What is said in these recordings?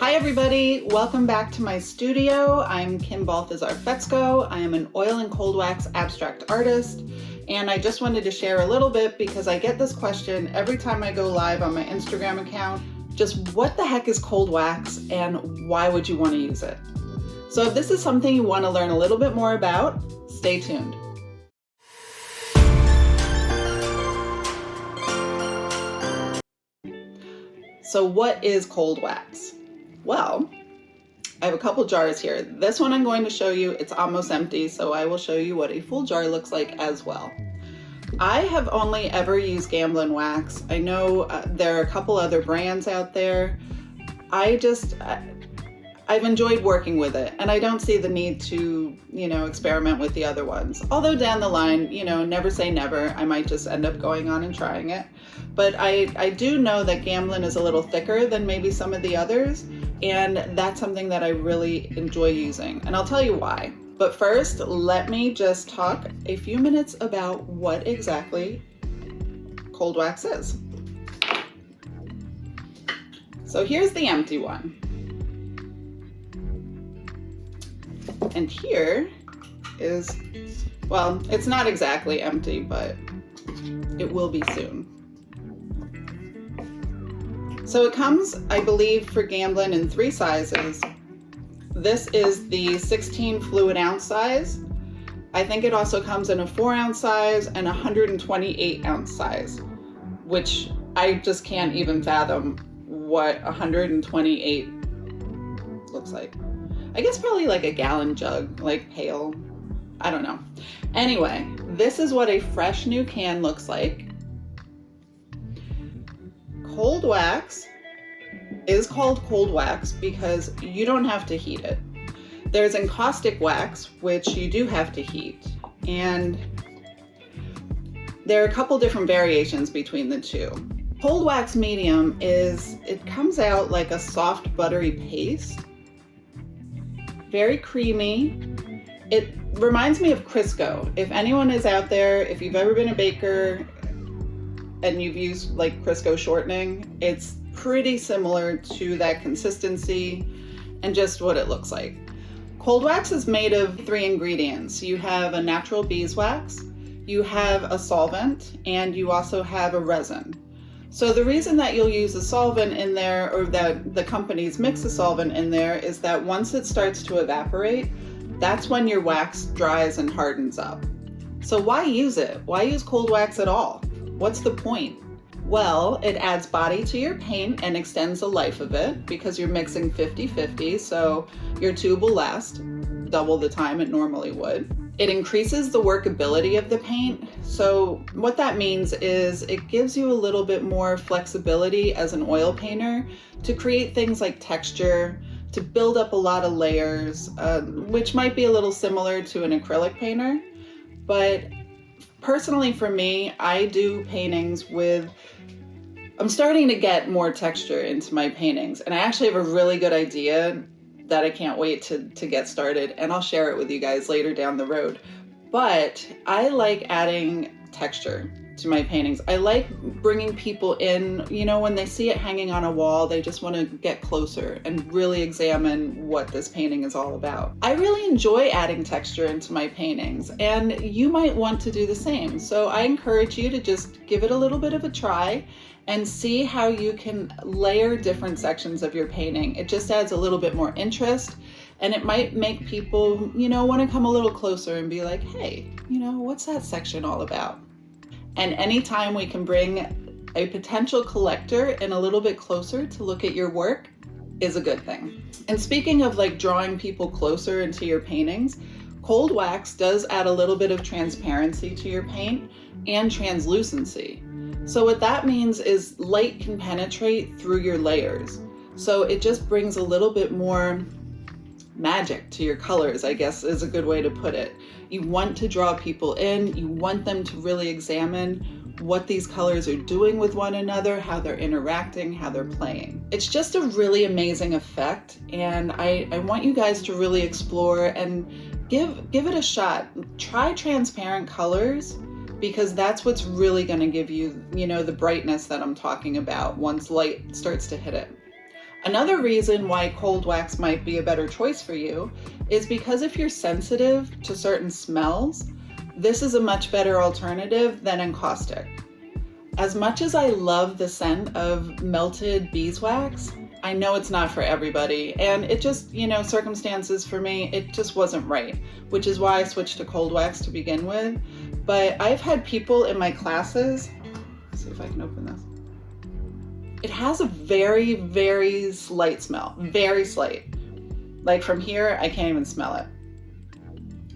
Hi everybody, welcome back to my studio. I'm k.b.Fetsko. I am an oil and cold wax abstract artist, and I just wanted to share a little bit because I get this question every time I go live on my Instagram account. Just what the heck is cold wax and why would you want to use it? So if this is something you want to learn a little bit more about, stay tuned. So what is cold wax? Well, I have a couple jars here. This one I'm going to show you, it's almost empty, so I will show you what a full jar looks like as well. I have only ever used Gamblin wax. I know there are a couple other brands out there. I've enjoyed working with it, and I don't see the need to, experiment with the other ones. Although down the line, never say never. I might just end up going on and trying it. But I do know that Gamblin is a little thicker than maybe some of the others, and that's something that I really enjoy using. And I'll tell you why. But first, let me just talk a few minutes about what exactly cold wax is. So here's the empty one. And here is, well, it's not exactly empty, but it will be soon. So it comes, I believe, for Gamblin in 3 sizes. This is the 16 fluid ounce size. I think it also comes in a 4 ounce size and a 128 ounce size, which I just can't even fathom what 128 looks like. I guess probably like a gallon jug, like pail. I don't know. Anyway, this is what a fresh new can looks like. Cold wax is called cold wax because you don't have to heat it. There's encaustic wax, which you do have to heat. And there are a couple different variations between the two. Cold wax medium it comes out like a soft buttery paste. Very creamy. It reminds me of Crisco. If anyone is out there, if you've ever been a baker and you've used like Crisco shortening, it's pretty similar to that consistency and just what it looks like. Cold wax is made of 3 ingredients. You have a natural beeswax, you have a solvent, and you also have a resin. So the reason that you'll use a solvent in there, or that the companies mix a solvent in there, is that once it starts to evaporate, that's when your wax dries and hardens up. So why use it? Why use cold wax at all? What's the point? Well, it adds body to your paint and extends the life of it because you're mixing 50-50, so your tube will last double the time it normally would. It increases the workability of the paint. So what that means is it gives you a little bit more flexibility as an oil painter to create things like texture, to build up a lot of layers, which might be a little similar to an acrylic painter. But personally for me, I do paintings I'm starting to get more texture into my paintings, and I actually have a really good idea that I can't wait to get started, and I'll share it with you guys later down the road. But I like adding texture to my paintings. I like bringing people in, when they see it hanging on a wall, they just want to get closer and really examine what this painting is all about. I really enjoy adding texture into my paintings, and you might want to do the same. So I encourage you to just give it a little bit of a try and see how you can layer different sections of your painting. It just adds a little bit more interest, and it might make people, want to come a little closer and be like, hey, what's that section all about? And anytime we can bring a potential collector in a little bit closer to look at your work is a good thing. And speaking of like drawing people closer into your paintings, cold wax does add a little bit of transparency to your paint and translucency. So what that means is light can penetrate through your layers. So it just brings a little bit more magic to your colors, I guess is a good way to put it. You want to draw people in, you want them to really examine what these colors are doing with one another, how they're interacting, how they're playing. It's just a really amazing effect, and I want you guys to really explore and give it a shot. Try transparent colors, because that's what's really going to give you, the brightness that I'm talking about once light starts to hit it. Another reason why cold wax might be a better choice for you is because if you're sensitive to certain smells, this is a much better alternative than encaustic. As much as I love the scent of melted beeswax, I know it's not for everybody, and it just, circumstances for me, it just wasn't right, which is why I switched to cold wax to begin with. But I've had people in my classes, let's see if I can open this. It has a very, very slight smell, very slight. Like from here, I can't even smell it.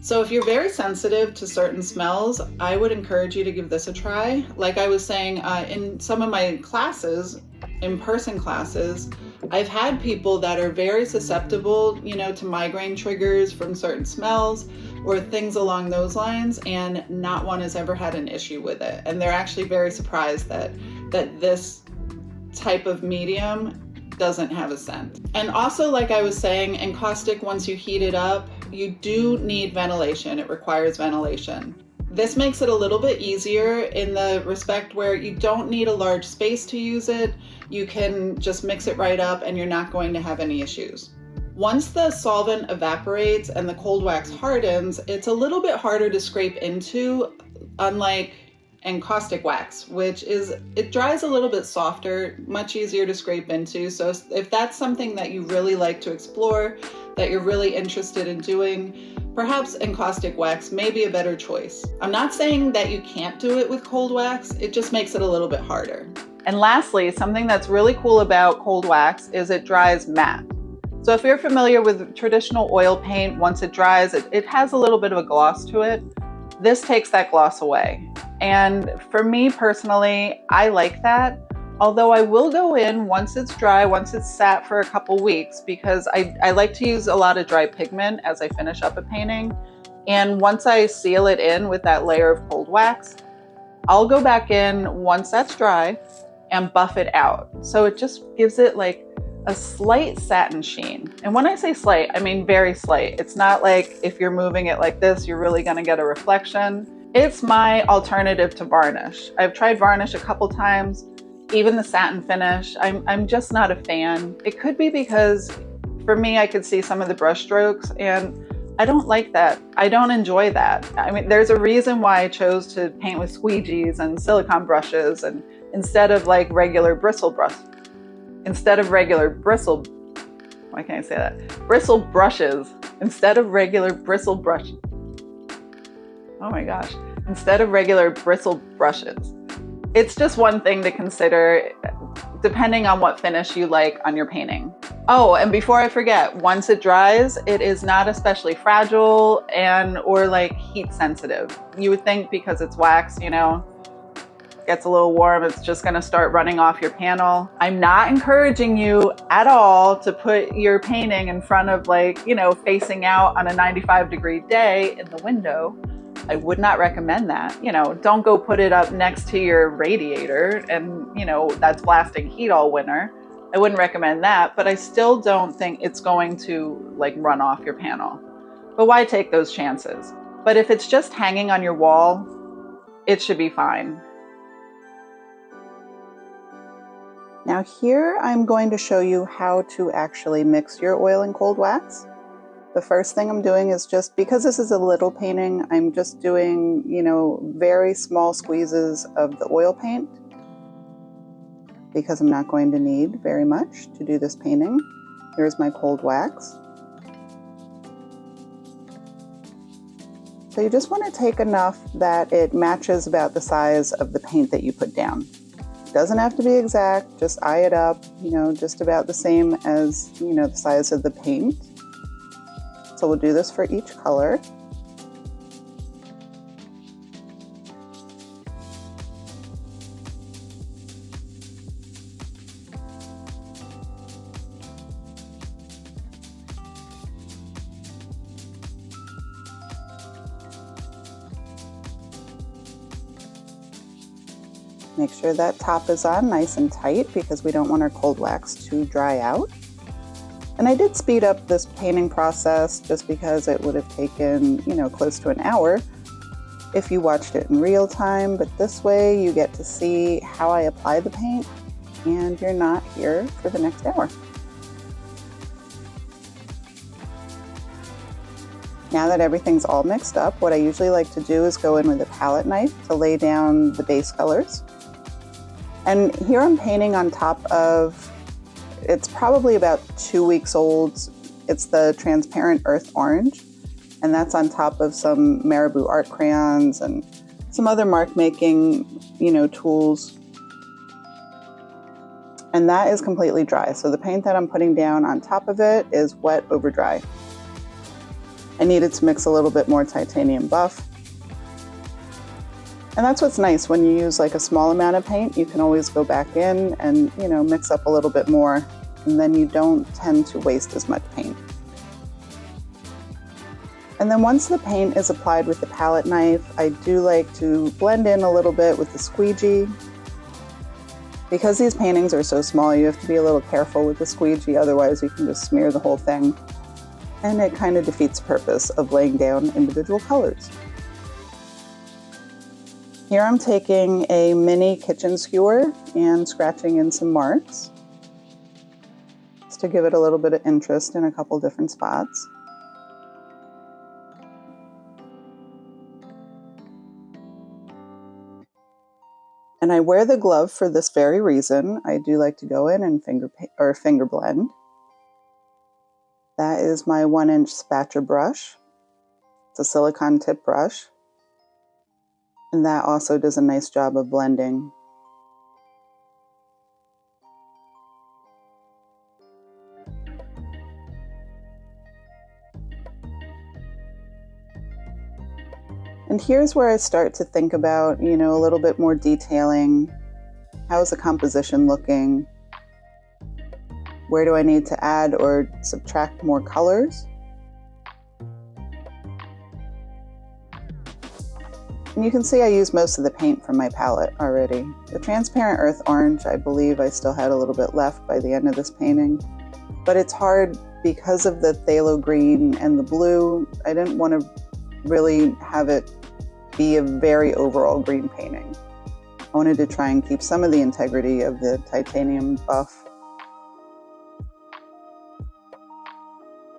So if you're very sensitive to certain smells, I would encourage you to give this a try. Like I was saying, in some of my classes, in-person classes, I've had people that are very susceptible, to migraine triggers from certain smells or things along those lines, and not one has ever had an issue with it. And they're actually very surprised that this type of medium doesn't have a scent. And also, like I was saying, encaustic, once you heat it up, you do need ventilation. It requires ventilation. This makes it a little bit easier in the respect where you don't need a large space to use it. You can just mix it right up and you're not going to have any issues. Once the solvent evaporates and the cold wax hardens, it's a little bit harder to scrape into, unlike encaustic wax, it dries a little bit softer, much easier to scrape into. So if that's something that you really like to explore, that you're really interested in doing, perhaps encaustic wax may be a better choice. I'm not saying that you can't do it with cold wax, it just makes it a little bit harder. And lastly, something that's really cool about cold wax is it dries matte. So if you're familiar with traditional oil paint, once it dries, it has a little bit of a gloss to it. This takes that gloss away. And for me personally, I like that. Although I will go in once it's dry, once it's sat for a couple weeks, because I like to use a lot of dry pigment as I finish up a painting. And once I seal it in with that layer of cold wax, I'll go back in once that's dry and buff it out. So it just gives it like a slight satin sheen. And when I say slight, I mean very slight. It's not like if you're moving it like this, you're really gonna get a reflection. It's my alternative to varnish. I've tried varnish a couple times, even the satin finish. I'm just not a fan. It could be because for me, I could see some of the brush strokes and I don't like that. I don't enjoy that. I mean, there's a reason why I chose to paint with squeegees and silicone brushes and instead of like regular bristle brushes. Why can't I say that? Bristle brushes instead of regular bristle brushes. Oh my gosh, instead of regular bristle brushes. It's just one thing to consider depending on what finish you like on your painting. Oh, and before I forget, once it dries, it is not especially fragile or like heat sensitive. You would think because it's wax, gets a little warm, it's just gonna start running off your panel. I'm not encouraging you at all to put your painting in front of facing out on a 95-degree day in the window. I would not recommend that. Don't go put it up next to your radiator and, that's blasting heat all winter. I wouldn't recommend that, but I still don't think it's going to run off your panel. But why take those chances? But if it's just hanging on your wall, it should be fine. Now here I'm going to show you how to actually mix your oil and cold wax. The first thing I'm doing is just, because this is a little painting, I'm just doing, very small squeezes of the oil paint because I'm not going to need very much to do this painting. Here's my cold wax. So you just want to take enough that it matches about the size of the paint that you put down. It doesn't have to be exact, just eye it up, just about the same as, the size of the paint. So we'll do this for each color. Make sure that top is on nice and tight because we don't want our cold wax to dry out. And I did speed up this painting process just because it would have taken, close to an hour if you watched it in real time. But this way you get to see how I apply the paint and you're not here for the next hour. Now that everything's all mixed up, what I usually like to do is go in with a palette knife to lay down the base colors. And here I'm painting on top of, it's probably about 2 weeks old. It's the transparent earth orange, and that's on top of some Marabou art crayons and some other mark making, tools. And that is completely dry. So the paint that I'm putting down on top of it is wet over dry. I needed to mix a little bit more titanium buff. And that's what's nice, when you use like a small amount of paint, you can always go back in and, mix up a little bit more, and then you don't tend to waste as much paint. And then once the paint is applied with the palette knife, I do like to blend in a little bit with the squeegee. Because these paintings are so small, you have to be a little careful with the squeegee, otherwise you can just smear the whole thing. And it kind of defeats the purpose of laying down individual colors. Here I'm taking a mini kitchen skewer and scratching in some marks, just to give it a little bit of interest in a couple different spots. And I wear the glove for this very reason. I do like to go in and finger blend. That is my 1-inch spatula brush. It's a silicone tip brush. And that also does a nice job of blending. And here's where I start to think about, a little bit more detailing. How is the composition looking? Where do I need to add or subtract more colors? And you can see I used most of the paint from my palette already. The transparent earth orange, I believe I still had a little bit left by the end of this painting. But it's hard because of the phthalo green and the blue. I didn't want to really have it be a very overall green painting. I wanted to try and keep some of the integrity of the titanium buff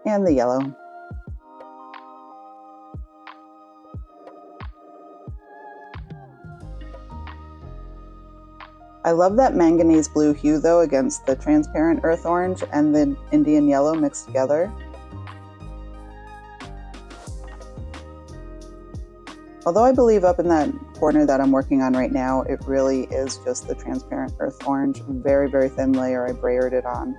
and the yellow. I love that manganese blue hue though against the transparent earth orange and the Indian yellow mixed together. Although I believe up in that corner that I'm working on right now, it really is just the transparent earth orange, very, very thin layer I brayered it on.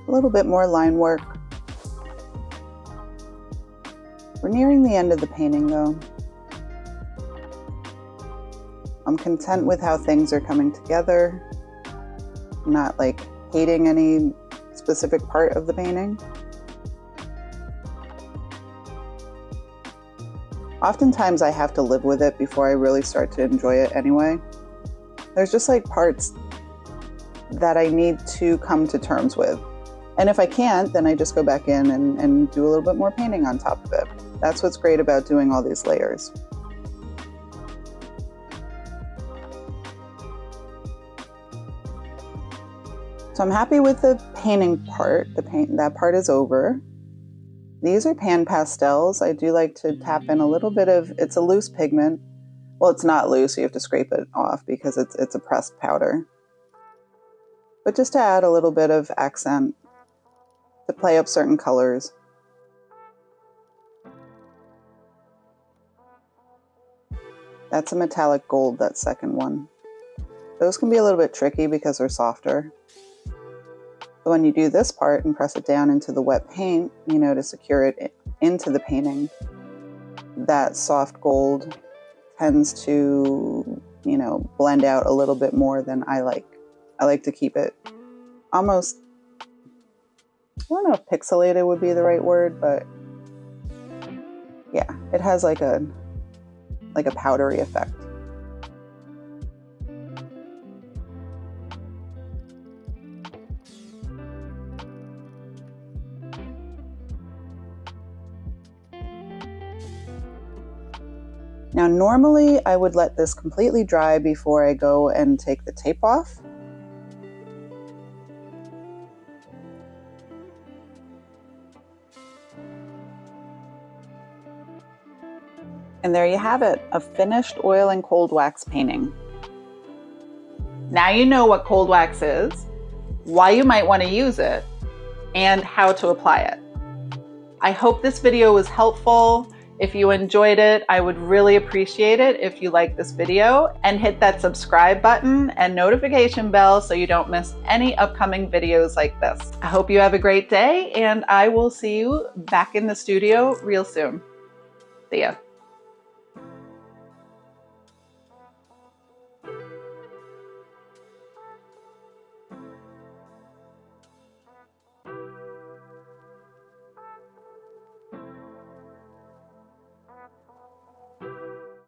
A little bit more line work. We're nearing the end of the painting though. I'm content with how things are coming together. I'm not like hating any specific part of the painting. Oftentimes I have to live with it before I really start to enjoy it anyway. There's just like parts that I need to come to terms with. And if I can't, then I just go back in and do a little bit more painting on top of it. That's what's great about doing all these layers. So I'm happy with the painting part. That part is over. These are pan pastels. I do like to tap in a little bit of, it's a loose pigment. Well, it's not loose, you have to scrape it off because it's a pressed powder. But just to add a little bit of accent, to play up certain colors. That's a metallic gold, that second one. Those can be a little bit tricky because they're softer. But when you do this part and press it down into the wet paint, to secure it into the painting, that soft gold tends to, blend out a little bit more than I like. I like to keep it almost, I don't know if pixelated would be the right word, but Yeah, it has like a powdery effect. Now, normally I would let this completely dry before I go and take the tape off. And there you have it, a finished oil and cold wax painting. Now you know what cold wax is, why you might want to use it, and how to apply it. I hope this video was helpful. If you enjoyed it, I would really appreciate it if you liked this video and hit that subscribe button and notification bell so you don't miss any upcoming videos like this. I hope you have a great day, and I will see you back in the studio real soon. See ya.